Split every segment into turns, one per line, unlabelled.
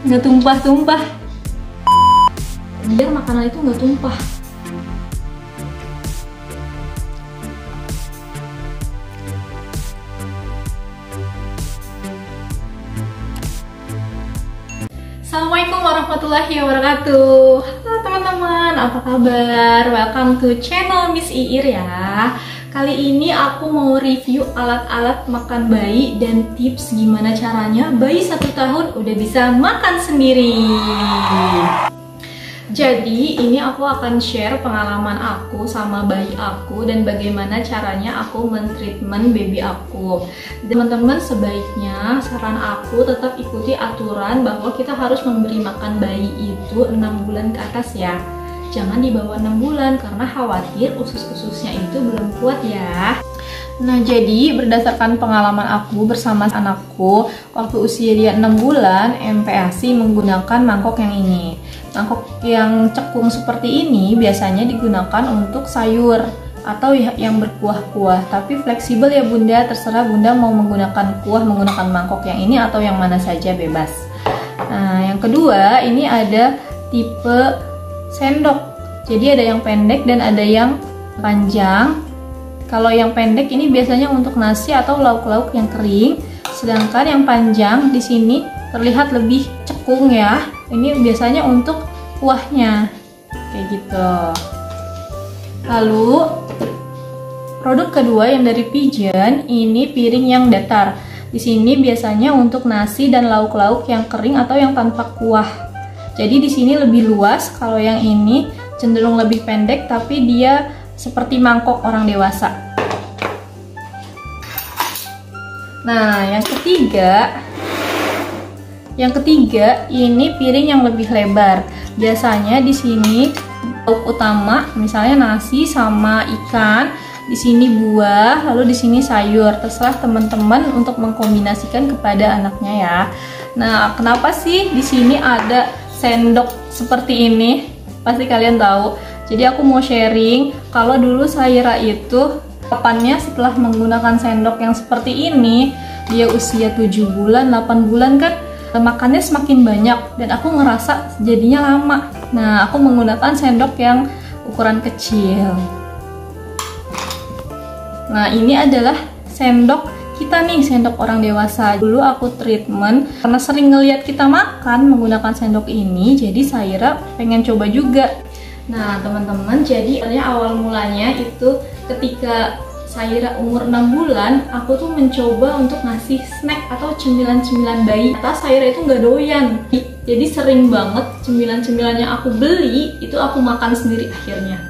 nggak tumpah-tumpah. Biar makanan itu nggak tumpah. Assalamualaikum warahmatullahi wabarakatuh. Halo teman-teman, apa kabar? Welcome to channel Miss Iir ya. Kali ini aku mau review alat-alat makan bayi dan tips gimana caranya bayi 1 tahun udah bisa makan sendiri. Jadi ini aku akan share pengalaman aku sama bayi aku dan bagaimana caranya aku mentreatment baby aku. Teman-teman, sebaiknya saran aku tetap ikuti aturan bahwa kita harus memberi makan bayi itu 6 bulan ke atas ya. Jangan di bawah 6 bulan karena khawatir usus-ususnya itu belum kuat ya. Nah, jadi berdasarkan pengalaman aku bersama anakku, waktu usia dia 6 bulan, MPASI menggunakan mangkok yang ini. Mangkok yang cekung seperti ini biasanya digunakan untuk sayur atau yang berkuah-kuah. Tapi fleksibel ya bunda, terserah bunda mau menggunakan kuah menggunakan mangkok yang ini atau yang mana saja, bebas. Nah, yang kedua ini ada tipe sendok. Jadi ada yang pendek dan ada yang panjang. Kalau yang pendek ini biasanya untuk nasi atau lauk-lauk yang kering, sedangkan yang panjang di sini terlihat lebih cekung ya. Ini biasanya untuk kuahnya, kayak gitu. Lalu produk kedua yang dari Pigeon, ini piring yang datar. Di sini biasanya untuk nasi dan lauk-lauk yang kering atau yang tanpa kuah. Jadi di sini lebih luas. Kalau yang ini cenderung lebih pendek, tapi dia seperti mangkok orang dewasa. Nah, yang ketiga ini piring yang lebih lebar. Biasanya di sini lauk utama, misalnya nasi sama ikan, di sini buah, lalu di sini sayur. Terserah teman-teman untuk mengkombinasikan kepada anaknya ya. Nah, kenapa sih di sini ada sendok seperti ini? Pasti kalian tahu. Jadi aku mau sharing, kalau dulu Saira itu kapannya setelah menggunakan sendok yang seperti ini, dia usia 7 bulan, 8 bulan kan makannya semakin banyak dan aku ngerasa jadinya lama. Nah, aku menggunakan sendok yang ukuran kecil. Nah, ini adalah sendok kita nih, sendok orang dewasa. Dulu aku treatment karena sering ngelihat kita makan menggunakan sendok ini, jadi Saira pengen coba juga. Nah, teman-teman, jadi awal mulanya itu ketika Saira umur 6 bulan, aku tuh mencoba untuk ngasih snack atau cemilan-cemilan bayi. Ternyata Saira itu nggak doyan. Jadi sering banget cemilan-cemilan yang aku beli, itu aku makan sendiri akhirnya.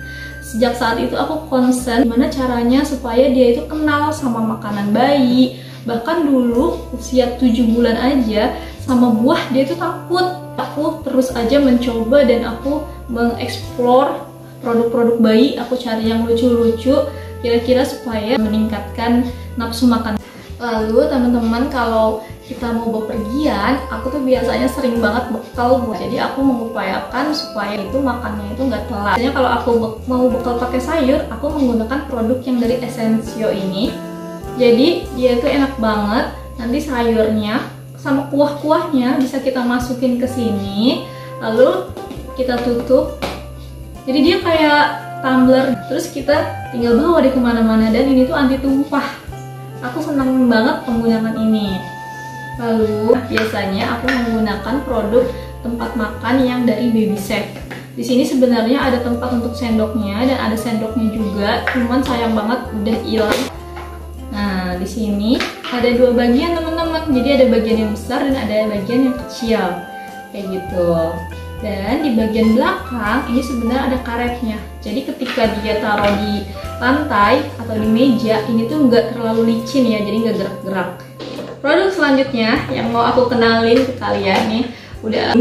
Sejak saat itu aku concern gimana caranya supaya dia itu kenal sama makanan bayi. Bahkan dulu usia 7 bulan aja sama buah dia itu takut. Aku terus aja mencoba dan aku mengeksplor produk-produk bayi. Aku cari yang lucu-lucu kira-kira supaya meningkatkan nafsu makan. Lalu teman-teman, kalau kita mau bepergian, aku tuh biasanya sering banget bekal buat. Jadi aku mengupayakan supaya itu makannya itu nggak telat. Biasanya kalau aku mau bekal pakai sayur, aku menggunakan produk yang dari Essensio ini. Jadi dia itu enak banget. Nanti sayurnya sama kuah-kuahnya bisa kita masukin ke sini, lalu kita tutup. Jadi dia kayak tumbler, terus kita tinggal bawa di kemana-mana dan ini tuh anti tumpah. Aku senang banget penggunaan ini. Lalu biasanya aku menggunakan produk tempat makan yang dari Baby Safe. Di sini sebenarnya ada tempat untuk sendoknya dan ada sendoknya juga, cuman sayang banget udah hilang. Nah, di sini ada 2 bagian teman-teman. Jadi ada bagian yang besar dan ada bagian yang kecil, kayak gitu. Dan di bagian belakang ini sebenarnya ada karetnya. Jadi ketika dia taruh di lantai atau di meja, ini tuh nggak terlalu licin ya, jadi nggak gerak-gerak. Produk selanjutnya yang mau aku kenalin ke kalian nih, udah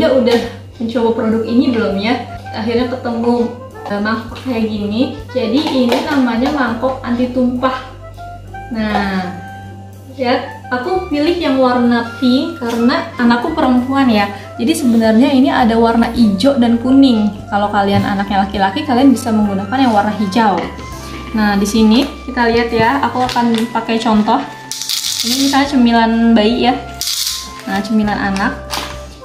mencoba produk ini belum ya? Akhirnya ketemu mangkok kayak gini. Jadi ini namanya mangkok anti tumpah. Nah, lihat, aku pilih yang warna pink karena anakku perempuan ya. Jadi sebenarnya ini ada warna hijau dan kuning. Kalau kalian anaknya laki-laki, kalian bisa menggunakan yang warna hijau. Nah, di sini kita lihat ya, aku akan pakai contoh. Ini misalnya cemilan bayi ya. Nah, cemilan anak.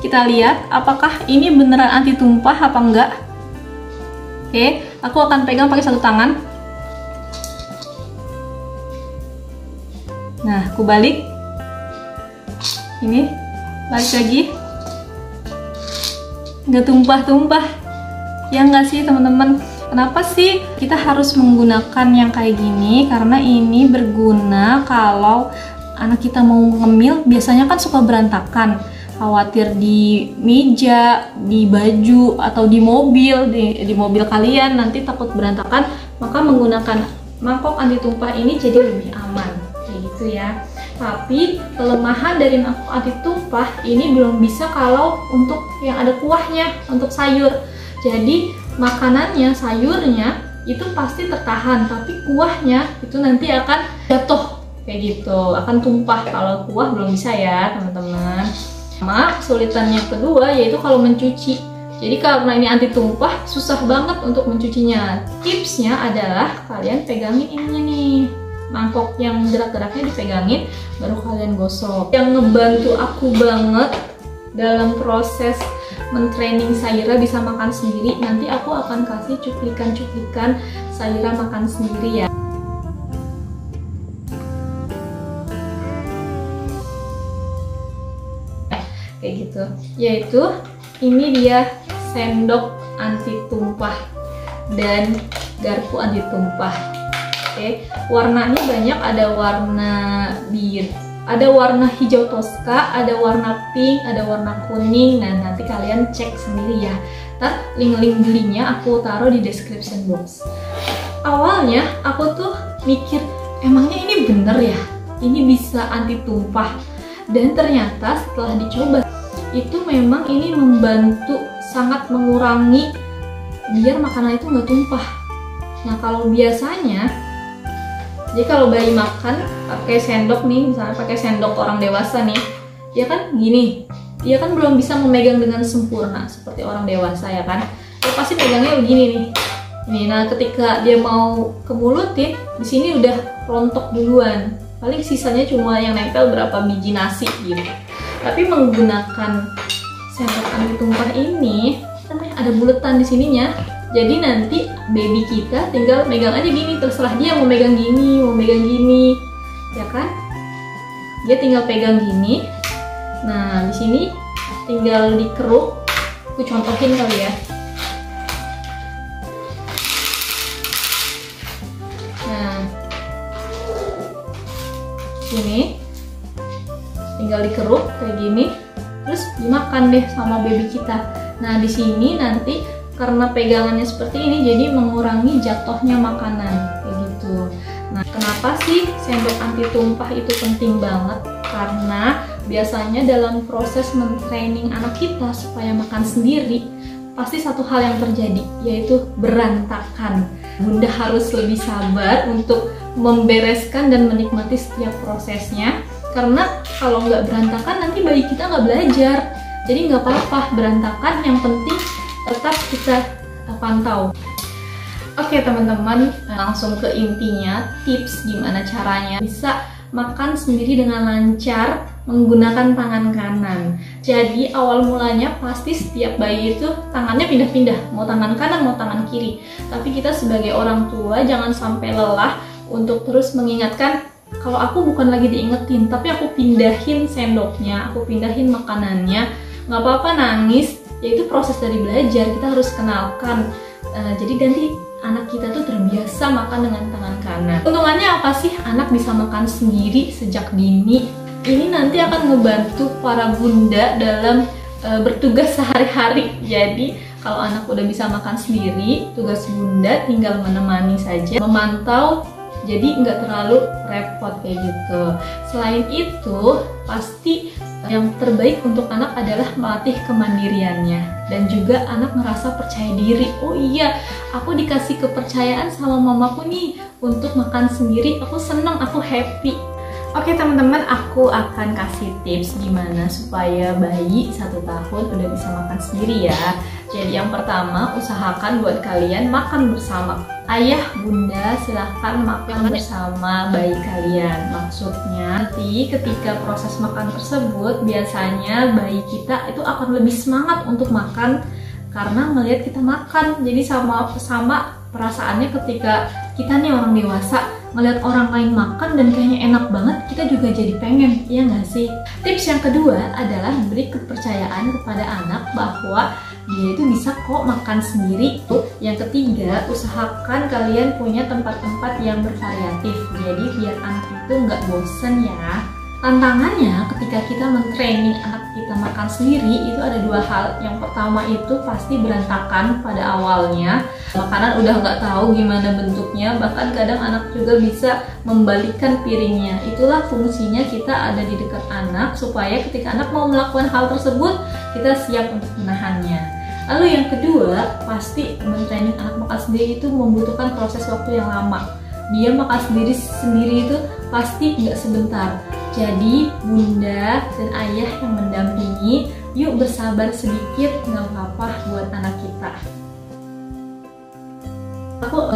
kita lihat apakah ini beneran anti tumpah apa enggak. Oke, aku akan pegang pakai satu tangan. Nah, aku balik. Ini, balik lagi. Nggak tumpah-tumpah. Ya nggak sih teman-teman? Kenapa sih kita harus menggunakan yang kayak gini? Karena ini berguna kalau anak kita mau ngemil, biasanya kan suka berantakan. Khawatir di meja, di baju, atau di mobil, di mobil kalian nanti takut berantakan, maka menggunakan mangkok anti tumpah ini jadi lebih aman. Kayak gitu ya. Tapi kelemahan dari mangkok anti tumpah ini belum bisa kalau untuk yang ada kuahnya, untuk sayur. Jadi makanannya, sayurnya itu pasti tertahan, tapi kuahnya itu nanti akan jatuh kayak gitu, akan tumpah. Kalau kuah belum bisa ya teman-teman. Sama kesulitan yang kedua yaitu kalau mencuci. Jadi karena ini anti tumpah, susah banget untuk mencucinya. Tipsnya adalah kalian pegangin ininya nih, mangkok yang gerak-geraknya dipegangin, baru kalian gosok. Yang ngebantu aku banget dalam proses mentraining Saira bisa makan sendiri, nanti aku akan kasih cuplikan-cuplikan Saira makan sendiri ya. Kayak gitu. Yaitu ini dia sendok anti tumpah dan garpu anti tumpah. Oke, warnanya banyak, ada warna biru, ada warna hijau toska, ada warna pink, ada warna kuning. Nah, nanti kalian cek sendiri ya. Ntar link-link belinya aku taruh di description box. Awalnya aku tuh mikir, emangnya ini bener ya? Ini bisa anti tumpah. Dan ternyata setelah dicoba, itu memang ini membantu sangat mengurangi biar makanan itu nggak tumpah. Nah, kalau biasanya, jadi kalau bayi makan pakai sendok nih, misalnya pakai sendok orang dewasa nih, dia kan gini, dia kan belum bisa memegang dengan sempurna seperti orang dewasa ya kan. Dia pasti pegangnya begini nih. Nih, nah ketika dia mau ke mulutin, di sini udah rontok duluan. Paling sisanya cuma yang nempel berapa biji nasi gitu. Tapi menggunakan sendok anti tumpah ini, ada buletan di sininya. Jadi nanti baby kita tinggal megang aja gini, terserah dia mau megang gini, mau megang gini, ya kan? Dia tinggal pegang gini. Nah, di sini tinggal dikeruk. Aku contohin kali ya. Nah, sini tinggal dikeruk kayak gini, terus dimakan deh sama baby kita. Nah, di sini nanti karena pegangannya seperti ini, jadi mengurangi jatuhnya makanan kayak gitu. Nah, kenapa sih sendok anti tumpah itu penting banget? Karena biasanya dalam proses mentraining anak kita supaya makan sendiri, pasti satu hal yang terjadi, yaitu berantakan. Bunda harus lebih sabar untuk membereskan dan menikmati setiap prosesnya. Karena kalau nggak berantakan, nanti bayi kita nggak belajar. Jadi nggak apa-apa berantakan, yang penting tetap kita pantau. Oke teman-teman, langsung ke intinya, tips gimana caranya bisa makan sendiri dengan lancar menggunakan tangan kanan. Jadi awal mulanya pasti setiap bayi itu tangannya pindah-pindah, mau tangan kanan mau tangan kiri. Tapi kita sebagai orang tua jangan sampai lelah untuk terus mengingatkan, kalau aku bukan lagi diingetin, tapi aku pindahin sendoknya, aku pindahin makanannya. Nggak apa-apa nangis, yaitu proses dari belajar, kita harus kenalkan. Jadi nanti anak kita tuh terbiasa makan dengan tangan kanan. Keuntungannya apa sih anak bisa makan sendiri sejak dini? Ini nanti akan ngebantu para bunda dalam bertugas sehari-hari. Jadi kalau anak udah bisa makan sendiri, tugas bunda tinggal menemani saja, memantau, jadi nggak terlalu repot kayak gitu. Selain itu, pasti yang terbaik untuk anak adalah melatih kemandiriannya dan juga anak ngerasa percaya diri. Oh iya, aku dikasih kepercayaan sama mamaku nih untuk makan sendiri, aku seneng, aku happy. Oke teman-teman, aku akan kasih tips gimana supaya bayi 1 tahun udah bisa makan sendiri ya. Jadi yang pertama, usahakan buat kalian makan bersama Ayah, bunda, silahkan makan bersama bayi kalian. Maksudnya, nanti ketika proses makan tersebut, biasanya bayi kita itu akan lebih semangat untuk makan karena melihat kita makan. Jadi sama perasaannya ketika kita nih orang dewasa melihat orang lain makan dan kayaknya enak banget, kita juga jadi pengen, iya nggak sih? Tips yang kedua adalah beri kepercayaan kepada anak bahwa dia itu bisa kok makan sendiri. Yang ketiga, usahakan kalian punya tempat-tempat yang bervariatif, jadi biar anak itu nggak bosen ya. Tantangannya ketika kita men-training anak kita makan sendiri itu ada dua hal. Yang pertama itu pasti berantakan pada awalnya, makanan udah nggak tahu gimana bentuknya, bahkan kadang anak juga bisa membalikkan piringnya. Itulah fungsinya kita ada di dekat anak supaya ketika anak mau melakukan hal tersebut kita siap untuk menahannya. Lalu yang kedua, pasti men-training anak makan sendiri itu membutuhkan proses waktu yang lama. Dia makan sendiri itu pasti nggak sebentar. Jadi bunda dan ayah yang mendampingi, yuk bersabar sedikit, nggak apa-apa buat anak kita. Aku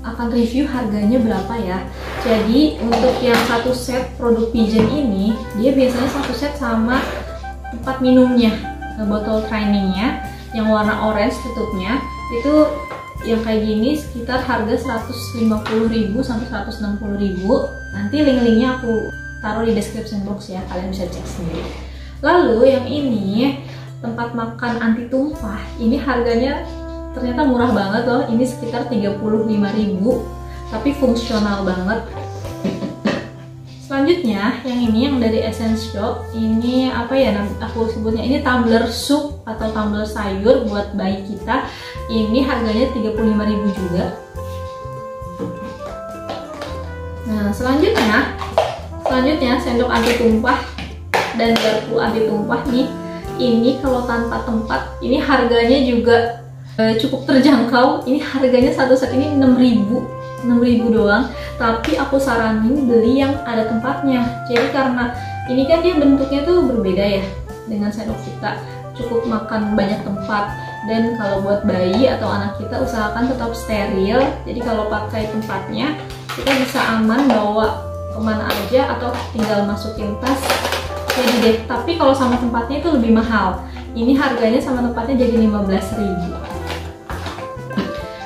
akan review harganya berapa ya. Jadi untuk yang satu set produk Pigeon ini, dia biasanya satu set sama tempat minumnya, botol trainingnya, yang warna orange tutupnya, itu yang kayak gini sekitar harga 150.000 sampai 160.000. Nanti link-linknya aku taruh di description box ya, kalian bisa cek sendiri. Lalu yang ini tempat makan anti tumpah, ini harganya ternyata murah banget loh. Ini sekitar 35.000, tapi fungsional banget. Selanjutnya yang ini yang dari Essence Shop, ini apa ya aku sebutnya, ini tumbler sup atau tumbler sayur buat bayi kita. Ini harganya 35.000 juga. Nah selanjutnya sendok anti tumpah dan garpu anti tumpah nih. Ini kalau tanpa tempat, ini harganya juga cukup terjangkau. Ini harganya satu set ini 6.000 doang. Tapi aku saranin beli yang ada tempatnya. Jadi karena ini kan dia bentuknya tuh berbeda ya dengan sendok kita, cukup makan banyak tempat. Dan kalau buat bayi atau anak kita usahakan tetap steril. Jadi kalau pakai tempatnya kita bisa aman bawa kemana aja atau tinggal masukin tas jadi deh. Tapi kalau sama tempatnya itu lebih mahal. Ini harganya sama tempatnya jadi 15.000.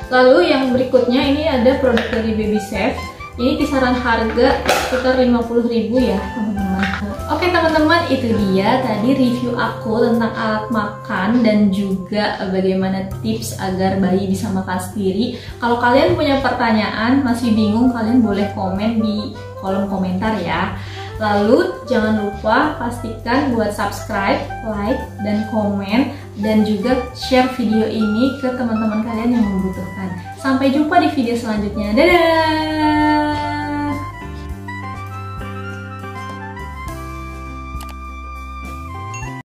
Lalu yang berikutnya ini ada produk dari Baby Safe. Ini kisaran harga sekitar 50.000 ya teman-teman. Oke teman-teman, itu dia tadi review aku tentang alat makan dan juga bagaimana tips agar bayi bisa makan sendiri. Kalau kalian punya pertanyaan, masih bingung, kalian boleh komen di kolom komentar ya. Lalu jangan lupa pastikan buat subscribe, like, dan komen, dan juga share video ini ke teman-teman kalian yang membutuhkan. Sampai jumpa di video selanjutnya. Dadah!